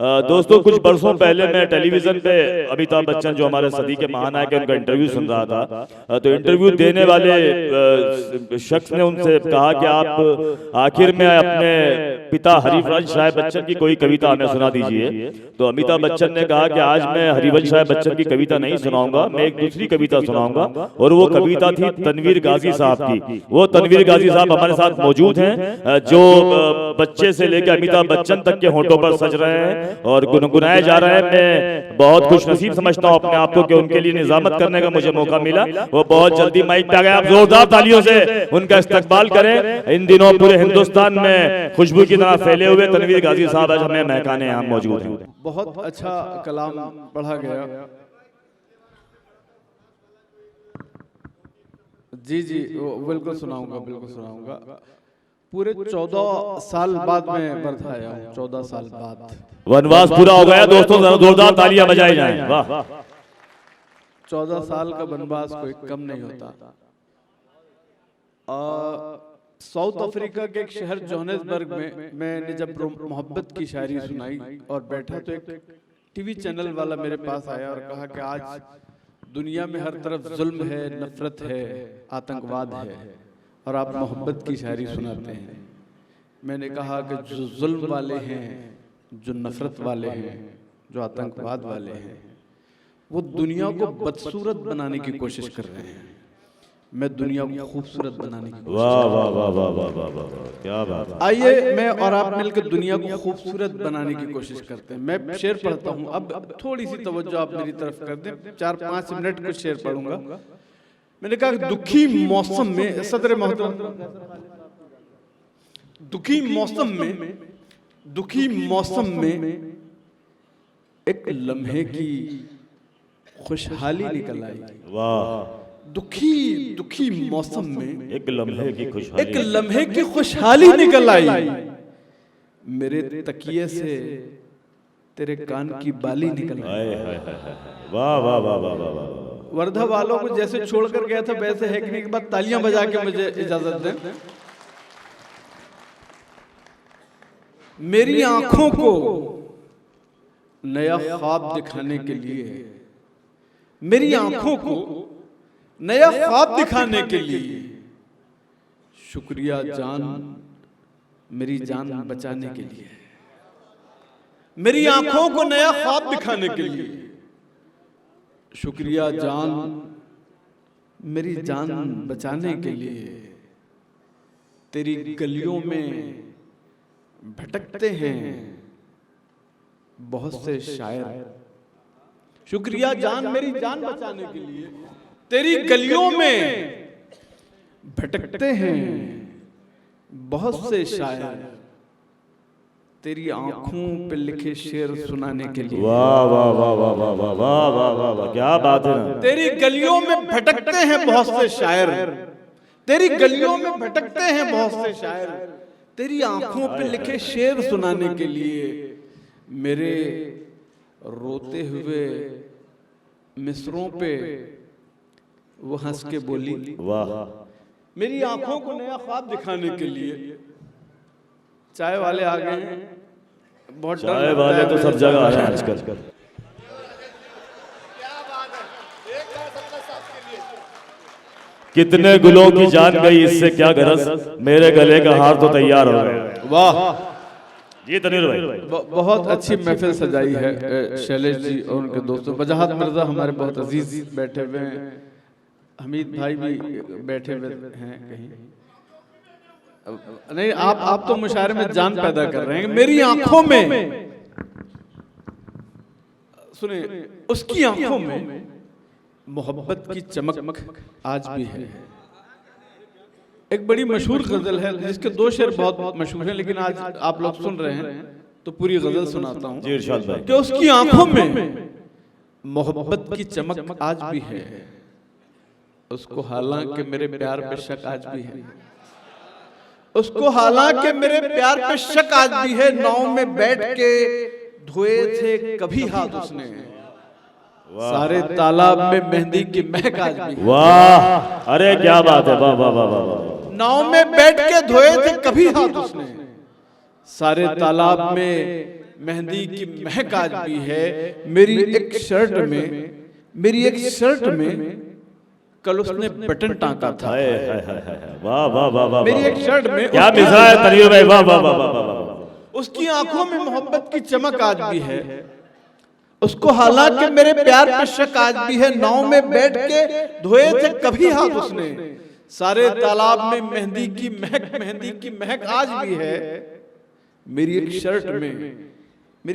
दोस्तों कुछ बरसों पहले मैं टेलीविजन पे अमिताभ बच्चन जो हमारे सदी के महानायक हैं उनका इंटरव्यू सुन रहा था। तो इंटरव्यू देने वाले शख्स ने उनसे कहा कि आप आखिर में अपने पिता हरिवंश राय बच्चन की कोई कविता हमें सुना दीजिए। तो अमिताभ बच्चन ने कहा कि आज मैं हरिवंश राय बच्चन की कविता नहीं सुनाऊंगा, मैं एक दूसरी कविता सुनाऊंगा। और वो कविता थी तनवीर गाजी साहब की। वो तनवीर गाजी साहब हमारे साथ मौजूद हैं जो बच्चे से लेकर अमिताभ बच्चन तक के होंठों पर सज रहे हैं और गुनगुनाए जा रहे हैं। मैं बहुत खुशनसीब समझता हूं अपने आप को कि उनके लिए निजामत करने का मुझे मौका मिला। वो बहुत जल्दी माइक पे आ गए, आप जोरदार तालियों से उनका इस्तकबाल करें। इन दिनों पूरे हिंदुस्तान में खुशबू की तरह फैले हुए तनवीर गाजी साहब आज हमें महकाने यहाँ मौजूद हैं। बहुत अच्छा कलाम पढ़ा गया। जी जी बिल्कुल सुनाऊंगा, बिल्कुल सुनाऊंगा। पूरे 14 साल बाद में बर्थ आया हूँ। 14 साल बाद वनवास पूरा हो गया दोस्तों, जोरदार तालियां बजाई जाएं। वाह, 14 साल का वनवास कोई कम नहीं होता। साउथ अफ्रीका के एक शहर जोहान्सबर्ग में मैंने जब मोहब्बत की शायरी सुनाई और बैठा तो एक टीवी चैनल वाला मेरे पास आया और कहा कि आज दुनिया में हर तरफ जुल्म है, नफरत है, आतंकवाद है और आप मोहब्बत की शायरी सुनाते हैं। मैंने कहा कि जो जुल्म वाले हैं, जो नफरत वाले हैं, जो आतंकवाद वाले हैं, वो दुनिया को बदसूरत बनाने की कोशिश कर रहे हैं। मैं दुनिया को खूबसूरत बनाने की कोशिश। वाह वाह वाह वाह वाह वाह वाह, क्या बात है। आइए मैं और आप मिलकर दुनिया को खूबसूरत बनाने की कोशिश करते हैं। मैं शेर पढ़ता हूँ, अब थोड़ी सी तवज्जो आप मेरी तरफ कर दें। 4-5 मिनट कुछ शेर पढ़ूंगा। मैंने कहा दुखी मौसम में, सदर मोहतरम, दुखी मौसम में एक लम्हे की खुशहाली निकल आई। वाह, दुखी मौसम में एक लम्हे की खुशहाली निकल आई। मेरे तकिए से तेरे कान की बाली निकल आई। वाह वाह वाह वाह वाह। वर्धा वालों को जैसे छोड़कर गया था वैसे हैकने के बाद तालियां बजा के मुझे इजाजत दें। मेरी आंखों को नया ख्वाब दिखाने के लिए, मेरी आंखों को नया ख्वाब दिखाने के लिए शुक्रिया जान, मेरी जान बचाने के लिए। मेरी आंखों को नया ख्वाब दिखाने के लिए शुक्रिया जान, मेरी जान बचाने के लिए। तेरी गलियों में भटकते हैं बहुत से शायर। शुक्रिया जान, मेरी जान बचाने के लिए। तेरी गलियों में भटकते हैं बहुत से शायर। तेरी आंखों पे लिखे शेर सुनाने के लिए। वाह वाह वाह वाह वाह वाह वाह वाह वाह वाह, क्या बात है। तेरी गलियों में भटकते हैं बहुत से शायर। तेरी गलियों में भटकते हैं बहुत से शायर। तेरी आंखों पे लिखे शेर सुनाने के लिए। मेरे रोते हुए मिसरों पे वो हंस के बोली। वाह, मेरी आंखों को नया ख्वाब दिखाने के लिए। चाय वाले आ गए हैं, बहुत चाय वाले तो सब जगह हैं आजकल। कितने गुलों की जान गई, इससे क्या गरज, मेरे गले का हार तो तैयार हो गया। वाह जी तनीर भाई, बहुत अच्छी महफिल सजाई है शैलेश जी और उनके दोस्तों। वजाहत मिर्जा हमारे बहुत अजीज बैठे हुए हैं, हमीद भाई भी बैठे हुए हैं कहीं। नहीं, आप तो मुशायरे में जान पैदा कर रहे हैं। मेरी आंखों में, सुने, उसकी आंखों में मोहब्बत की चमक आज भी है। एक बड़ी मशहूर गजल है जिसके 2 शेर बहुत मशहूर हैं, लेकिन आज आप लोग सुन रहे हैं तो पूरी गजल सुनाता हूं। जी इरशाद भाई। कि उसकी आंखों में मोहब्बत की चमक आज भी है। उसको हालांकि मेरे प्यार पे शक आज भी है। उसको हालांकि मेरे प्यार पे शक आज भी है। नाव में बैठ के धोए थे कभी हाथ उसने। सारे तालाब में मेहंदी की महक आज भी। वाह, अरे क्या बात है। वाह वाह वाह वाह। नाव में बैठ के धोए थे कभी हाथ उसने। सारे तालाब में मेहंदी की महक आज भी है। मेरी एक शर्ट में कल उसने बटन टांका था। वाह वाह वाह वाह, मेरी एक शर्ट में क्या मिसरा है तनवीर भाई, वाह वाह वाह वाह वाह। उसकी आंखों में मोहब्बत की चमक आज भी है। उसको हालांकि मेरे प्यार पे शक आज भी है। नाव में बैठ के धोए थे कभी हाथ उसने, सारे तालाब में मेहंदी की महक आज भी है। मेरी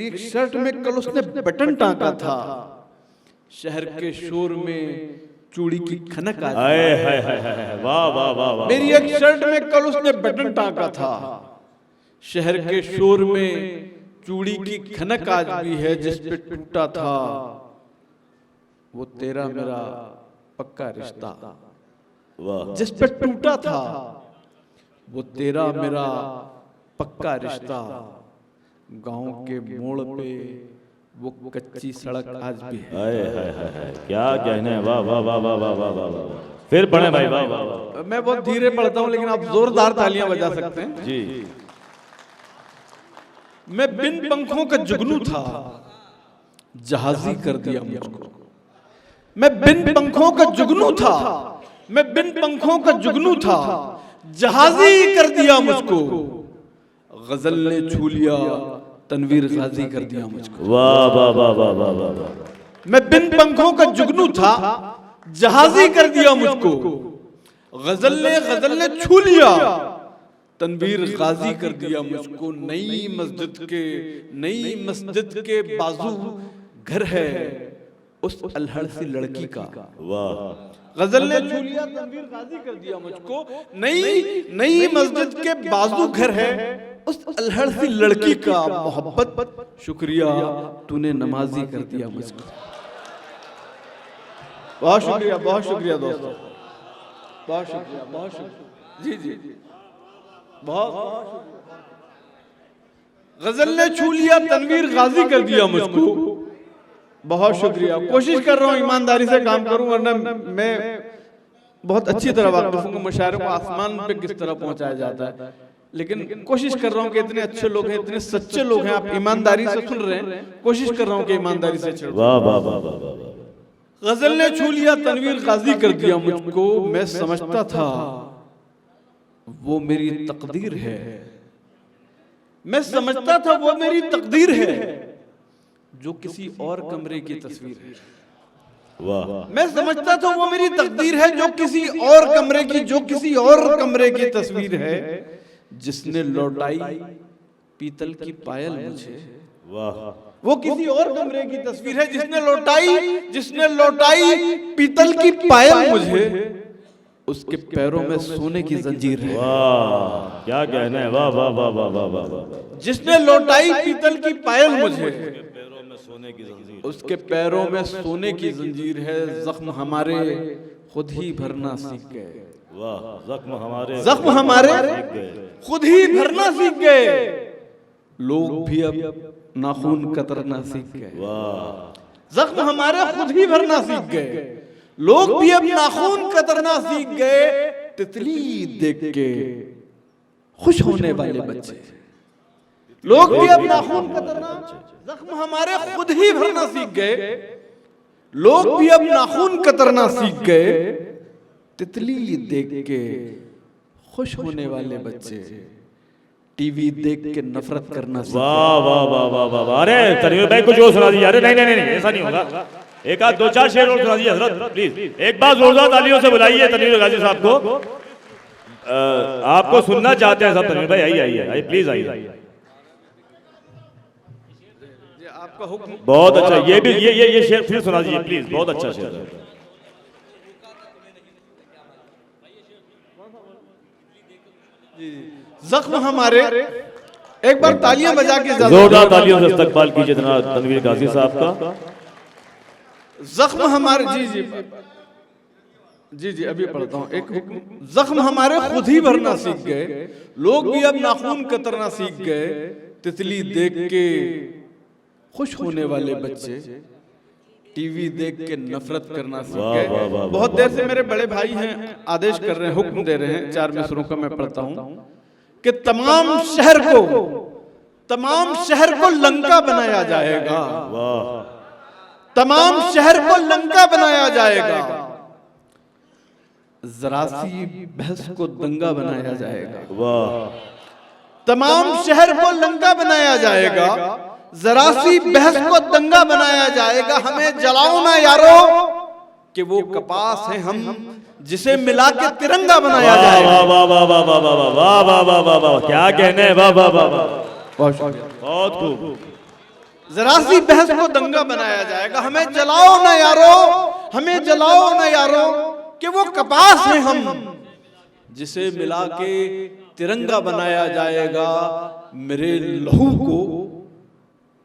एक शर्ट में कल उसने बटन टांका था। शहर के शोर में चूड़ी की खनक आज वाह वाह वाह वाह। मेरी एक शर्ट में कल उसने बटन टांका था। शहर के शोर में चूड़ी की खनक आज भी है। जिस पे टूटा था वो तेरा मेरा पक्का रिश्ता। वाह। जिस पे टूटा था वो तेरा मेरा पक्का रिश्ता। गांव के मोड़ पे वो कच्ची सड़क आज भी है। क्या कहने, वाह वाह वाह वाह वाह वाह वाह। फिर पढ़े भाई, वाह वाह वाह। मैं बहुत धीरे पढ़ता हूं लेकिन आप जोरदार तालियां बजा सकते हैं जी। मैं बिन पंखों का जुगनू था, जहाजी कर दिया मुझको। मैं बिन पंखों का जुगनू था, मैं बिन पंखों का जुगनू था, जहाजी कर दिया मुझको। गजल ने छू लिया, तनवीर गाजी कर दिया मुझको। वाह वाह वाह वाह वाह वाह। मैं बिन पंखों का जुगनू था, जहाजी कर दिया मुझको। गजल ने छू लिया, तनवीर गाजी कर दिया मुझको। नई मस्जिद के बाजू घर है उस अल्हड़ सी लड़की का। वाह। गजल ने छू लिया, तनवीर गाजी कर दिया मुझको। नई मस्जिद के बाजू घर है उस अल्हड़ सी लड़की का। मोहब्बत शुक्रिया तूने नमाजी कर दिया मुझको। बहुत शुक्रिया दोस्तों, बहुत शुक्रिया जी बहुत। गजल ने छू लिया, तनवीर गाजी कर दिया मुझको। बहुत शुक्रिया। कोशिश कर रहा हूँ ईमानदारी से काम करूं, वरना मैं बहुत अच्छी तरह वाकिफ हूं मुशायरे को आसमान पे किस तरह पहुंचाया जाता है। लेकिन कोशिश कर रहा हूँ कि इतने अच्छे लोग हैं, इतने सच्चे लोग हैं, आप ईमानदारी से सुन रहे हैं। कोशिश कर रहा हूँ कि ईमानदारी से चल। वाह वाह वाह वाह वाह। गजल ने छू लिया, तनवीर गाजी कर दिया मुझको। मैं समझता था वो मेरी तकदीर है। मैं समझता था वो मेरी तकदीर है, जो किसी और कमरे की तस्वीर है। वाह। मैं समझता था वो मेरी तकदीर है, जो किसी और कमरे की तस्वीर है। जिसने लौटाई पीतल की पायल मुझे। वाह। वो किसी और कमरे की तस्वीर है, जिसने लौटाई पीतल की पायल मुझे। उसके पैरों में सोने की जंजीर है। वाह, क्या कहना है, वाह वाह वाह वाह वाह वाह। जिसने लौटाई पीतल की पायल मुझे, पैरों में सोने की जंजीर, उसके पैरों में सोने की जंजीर है। जख्म हमारे खुद ही भरना सीख गए। वाह। जख्म हमारे खुद ही भरना सीख गए। लोग भी अब नाखून कतरना सीख गए। वाह। जख्म हमारे खुद ही भरना सीख गए। लोग भी अब नाखून कतरना सीख गए। तितली देख के खुश होने वाले बच्चे। लोग भी अब नाखून कतरना, जख्म हमारे खुद ही भरना सीख गए। लोग भी अब नाखून कतरना सीख गए। तितली देख के खुश होने वाले बच्चे, टीवी देख के नफरत करना सीख गए। वाह वाह वाह वाह वाह। अरे तनवीर भाई कुछ और सुना दीजिए। अरे नहीं नहीं नहीं, ऐसा नहीं होगा। एक आध दो चार शेर और सुना दीजिए हजरत, प्लीज। एक बार जोरदार तालियों से बुलाइए तनवीर गाजी साहब को। आपको सुनना चाहते हैं सब। तनवीर भाई आइए आइए आइए, प्लीज आइए। आपका हुक्म बहुत अच्छा। ये शेर फिर सुना दीजिए प्लीज, बहुत अच्छा शेर है। जख्म हमारे, एक बार तालियां बजा के जोरदार तालियों से इस्तकबाल कीजिए जनाब तनवीर गाजी साहब का। जख्म हमारे जी अभी पढ़ता हूँ एक। जख्म हमारे खुद ही भरना सीख गए। लोग भी अब नाखून कतरना सीख गए। तितली देख के खुश होने वाले बच्चे, टीवी देख के नफरत करना सीख गए। बहुत देर से मेरे बड़े भाई हैं, आदेश कर रहे हैं, हुक्म दे रहे हैं। 4 मिसरों का मैं पढ़ता हूँ कि तमाम शहर को तमाम शहर को लंका बनाया जाएगा, वाह, तमाम शहर को लंका बनाया जाएगा, जरा सी बहस को दंगा बनाया जाएगा, वाह, तमाम शहर को लंका बनाया जाएगा, जरा सी बहस को दंगा बनाया जाएगा। हमें जलाओ ना यारो कि वो कपास है हम जिसे मिला के तिरंगा बनाया जाएगा। वाह वाह वाह वाह वाह वाह वाह वाह वाह वाह वाह, क्या कहने, वाह वाह वाह वाह, बहुत खूब। जरा सी बहस को दंगा बनाया जाएगा। हमें जलाओ ना यारो, हमें जलाओ ना यारो कि वो कपास है हम जिसे मिला के तिरंगा बनाया जाएगा। मेरे लहू को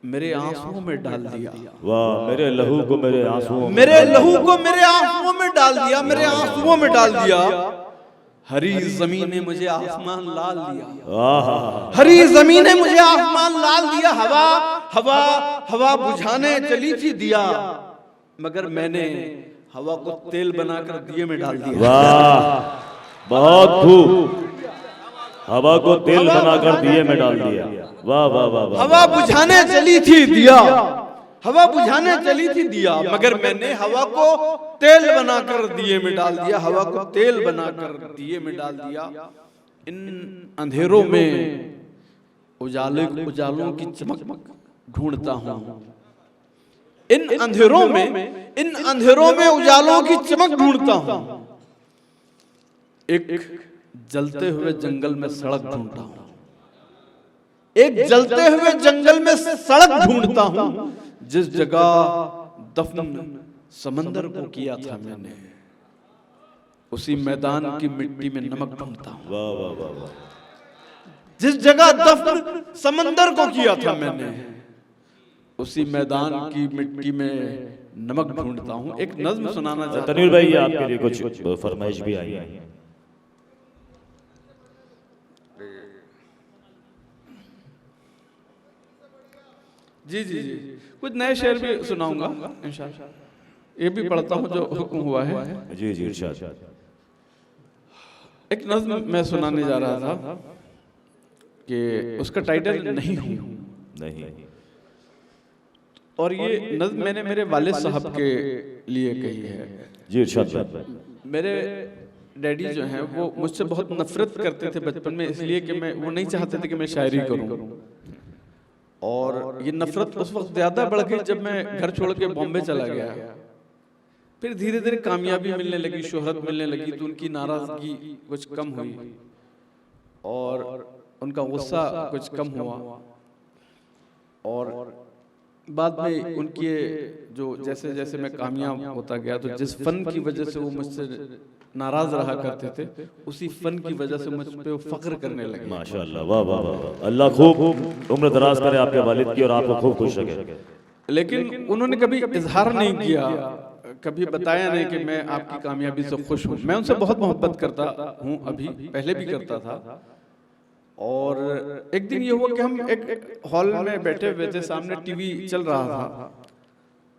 मेरे आंसुओं में डाल दिया, वाह, मेरे लहू को मेरे आंसुओं, मेरे लहू को मेरे आंसुओं में डाल दिया, मेरे आंसुओं में डाल दिया। हरी जमीन ने मुझे आसमान लाल दिया, हरी जमीन ने मुझे आसमान लाल दिया। हवा हवा हवा बुझाने चली थी दिया, मगर मैंने हवा को तेल बनाकर दिए में डाल दिया। वाह, बहुत खूब, हवा को तेल बनाकर दिए में डाल दिया। वाह वाह वाह वाह, हवा बुझाने चली थी दिया, हवा बुझाने चली थी दिया, मगर मैंने हवा को तेल बनाकर दिए में डाल दिया, हवा को तेल बनाकर दिए में डाल दिया। इन अंधेरों में उजालों की चमक ढूंढता हूं, इन अंधेरों में उजालों की चमक ढूंढता हूं। एक जलते हुए जंगल में सड़क ढूंढता हूं, एक जलते हुए जंगल में सड़क ढूंढता हूं, जिस जगह दफन समंदर को किया था मैंने, उसी मैदान की मिट्टी में नमक ढूंढता हूं। वाह वाह वाह वाह, जिस जगह दफन समंदर को किया था मैंने, उसी मैदान की मिट्टी में नमक ढूंढता हूं। एक नज्म सुनाना चाहता हूं। तनवीर भाई, आपके लिए कुछ फरमाइश भी आई है। जी जी जी, कुछ नए शेर भी सुनाऊंगा इंशाल्लाह। ये भी पढ़ता हूँ जो हुक्म हुआ है। जी जी, इरशाद। एक नज्म मैं सुनाने जा रहा था कि उसका टाइटल नहीं हूँ, नहीं, और ये नज्म मैंने मेरे वालिद साहब के लिए कही है। जी इरशाद। मेरे डैडी जो हैं वो मुझसे बहुत नफरत करते थे बचपन में, इसलिए कि वो नहीं चाहते थे कि मैं शायरी करूं, और ये नफरत उस वक्त ज्यादा बढ़ गई जब मैं घर छोड़ के बॉम्बे चला गया। फिर धीरे धीरे कामयाबी मिलने लगी, शोहरत मिलने लगी, तो उनकी नाराजगी कुछ कम हुई और उनका गुस्सा कुछ कम हुआ, और बाद में उनके जो जैसे जैसे मैं कामयाब होता गया, तो जिस फन की वजह से वो मुझसे नाराज रहा करते थे, उसी फन की वजह से मुझ पे फख्र करने लगे। माशाअल्लाह, वाह वाह वाह, अल्लाह खूब उम्र दराज करे आपके वालिद की और आपको खूब खुश रखे। लेकिन उन्होंने कभी इजहार नहीं किया, कभी बताया नहीं कि मैं आपकी कामयाबी से खुश हूँ। मैं उनसे बहुत मोहब्बत करता हूँ, अभी पहले भी करता था। और एक दिन ये हुआ कि हम एक हॉल में बैठे हुए थे, सामने टीवी चल रहा था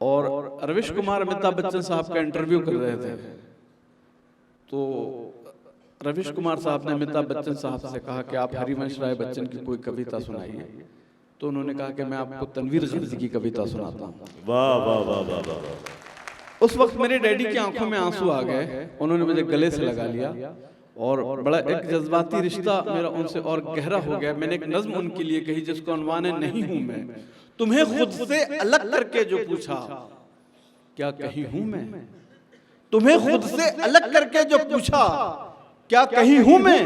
और रविश कुमार अमिताभ बच्चन साहब का इंटरव्यू कर रहे थे। तो रविश कुमार साहब ने अमिताभ बच्चन साहब से कहा कि आप हरिवंश राय बच्चन की कोई कविता सुनाइए। तो उन्होंने कहा कि मैं आपको तनवीर गर्दी की कविता सुनाता हूँ। वाह वाह वाह वाह वाह। उस वक्त मेरे डैडी की आंखों में आंसू आ गए, उन्होंने मुझे गले से लगा लिया और बड़ा एक जज्बाती रिश्ता मेरा उनसे और गहरा हो गया। मैंने एक नज्म उनके लिए कही जिसको अनवान है नहीं हूं मैं, तुम्हें खुद से अलग करके जो पूछा क्या कहीं हूं मैं, तुम्हें खुद से अलग करके जो पूछा क्या कहीं हूं मैं,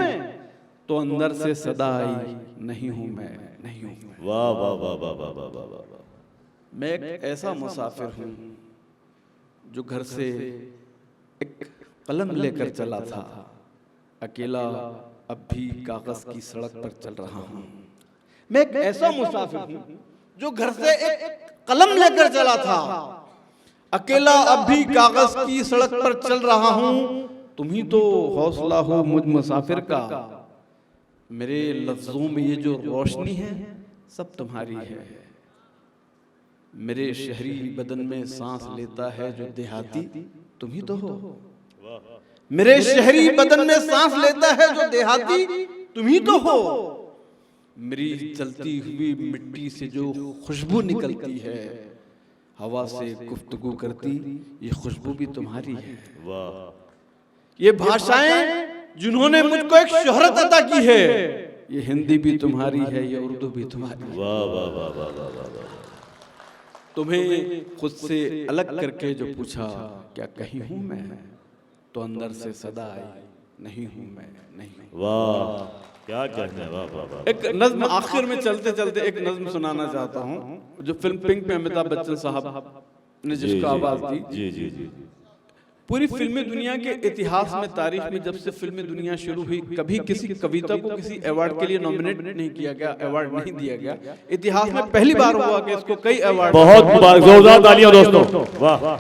तो अंदर से सदा आई नहीं हूं मैं, नहीं हूं मैं। वाह वाह वाह वाह वाह वाह वाह वाह। मैं एक ऐसा मुसाफिर हूं जो घर से एक कलम लेकर चला था, अकेला अब भी कागज की सड़क पर चल रहा हूं। मैं एक ऐसा मुसाफिर हूं जो घर से एक कलम लेकर चला था, अकेला अब भी कागज की सड़क पर चल रहा हूं। तुम ही तो हौसला हो मुझ मुसाफिर का, मेरे लफ्जों में ये जो रोशनी है सब तुम्हारी है। मेरे शहरी बदन में सांस लेता है जो देहाती, तुम ही तो हो। मेरे शहरी बदन में सांस लेता है जो देहाती, तुम ही तो हो। मेरी जलती हुई मिट्टी से जो खुशबू निकलती है, हवा से गुफ्तगू करती, ये खुशबू भी तुम्हारी है। वाह। ये भाषाएं जिन्होंने मुझको एक शोहरत अता की है, ये हिंदी भी तुम्हारी है, ये उर्दू भी तुम्हारी है। वाह वाह वाह वाह वाह वाह वाह। तुम्हें खुद से अलग करके जो पूछा क्या कहीं हूं मैं, तो अंदर से सदा आई नहीं हूं मैं, नहीं हूं। वाह क्या कहते हैं, वाह वाह वाह। एक नज्म आखिर में चलते चलते एक नज्म सुनाना चाहता हूं, जो फिल्म पिंक में अमिताभ बच्चन साहब ने जिसको आवाज दी। जी जी जी। पूरी फिल्मी दुनिया के इतिहास में, तारीख में, जब से फिल्मी दुनिया शुरू हुई, कभी किसी कविता को किसी अवार्ड के लिए नॉमिनेट नहीं किया गया, अवार्ड नहीं दिया गया। इतिहास में पहली बार हुआ कि इसको कई अवार्ड। बहुत मुबारक, जोरदार तालियां दोस्तों, वाह।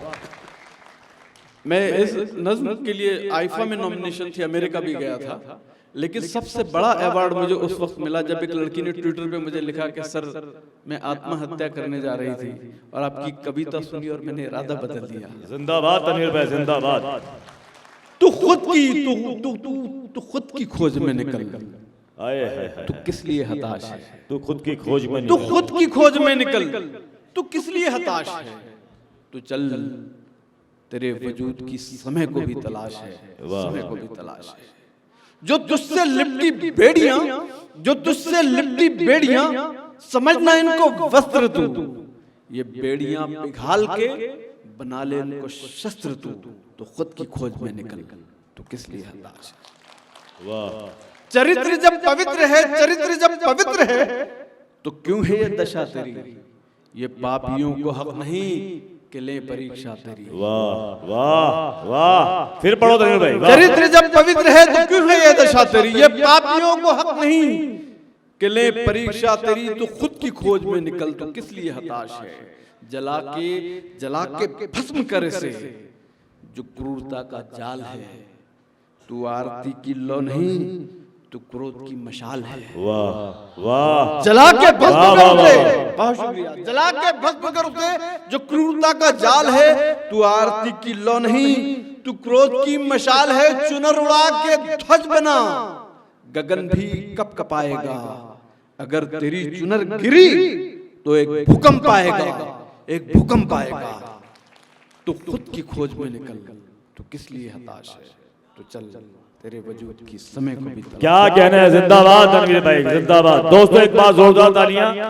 मैं इस नज्म के लिए आईफा में नॉमिनेशन थी, अमेरिका भी गया था, लेकिन सबसे बड़ा अवार्ड मुझे उस वक्त मिला जब एक लड़की ने ट्विटर पे मुझे लिखा कि सर मैं आत्महत्या करने जा रही थी और आपकी कविता सुनी और मैंने इरादा बदल दिया। जिंदाबाद तनवीर भाई, जिंदाबाद। तू खुद की तू खुद की खोज में निकल, आए हाय हाय। तू किस लिए हताश है, तू खुद की खोज में तू निकल। खुद की खोज में निकल, तू किस लिए हताश है, तू चल, तेरे वजूद की समय को भी तलाश है, समय को भी तलाश है। जो तुझसे लिपटी बेड़ियां, जो तुझसे लिपटी बेड़ियां, समझना इनको वस्त्र तू, ये बेड़ियां पिघाल के बना ले इनको शस्त्र तू, तो खुद की खोज में निकल, तो किस लिए हताश है। वाह। चरित्र जब पवित्र है, चरित्र जब पवित्र है, तो क्यों है ये दशा तेरी, ये पापियों को हक नहीं कि ले परीक्षा तेरी। वाह वाह वाह। फिर पढ़ो तनवीर भाई, वाह। चरित्र जब पवित्र है तो क्यों है ये दशा तेरी, ये पापियों को हक नहीं कि ले परीक्षा तेरी, तो खुद की खोज में निकल, तो किस लिए हताश है। जला के भस्म कर इसे, जो क्रूरता का जाल है, तू आरती की लो नहीं, तू क्रोध की मशाल है। वाह वाह। जला के भस्म कर उसे, बहुत शुक्रिया, जला के भस्म कर उसे, जो क्रूरता का जाल है, तू आरती की लो नहीं, तू क्रोध की मशाल है। चुनर उड़ा के ध्वज बना, गगन भी कप कपाएगा, अगर तेरी चुनर गिरी तो एक भूकंप आएगा, एक भूकंप आएगा। तो खुद की खोज में निकल, तो किस लिए हताश है, तो चल, तेरे वजूद की समय को भी। क्या कहना है, जिंदाबाद तनवीर भाई, जिंदाबाद। दोस्तों एक बार जोरदार तालियां।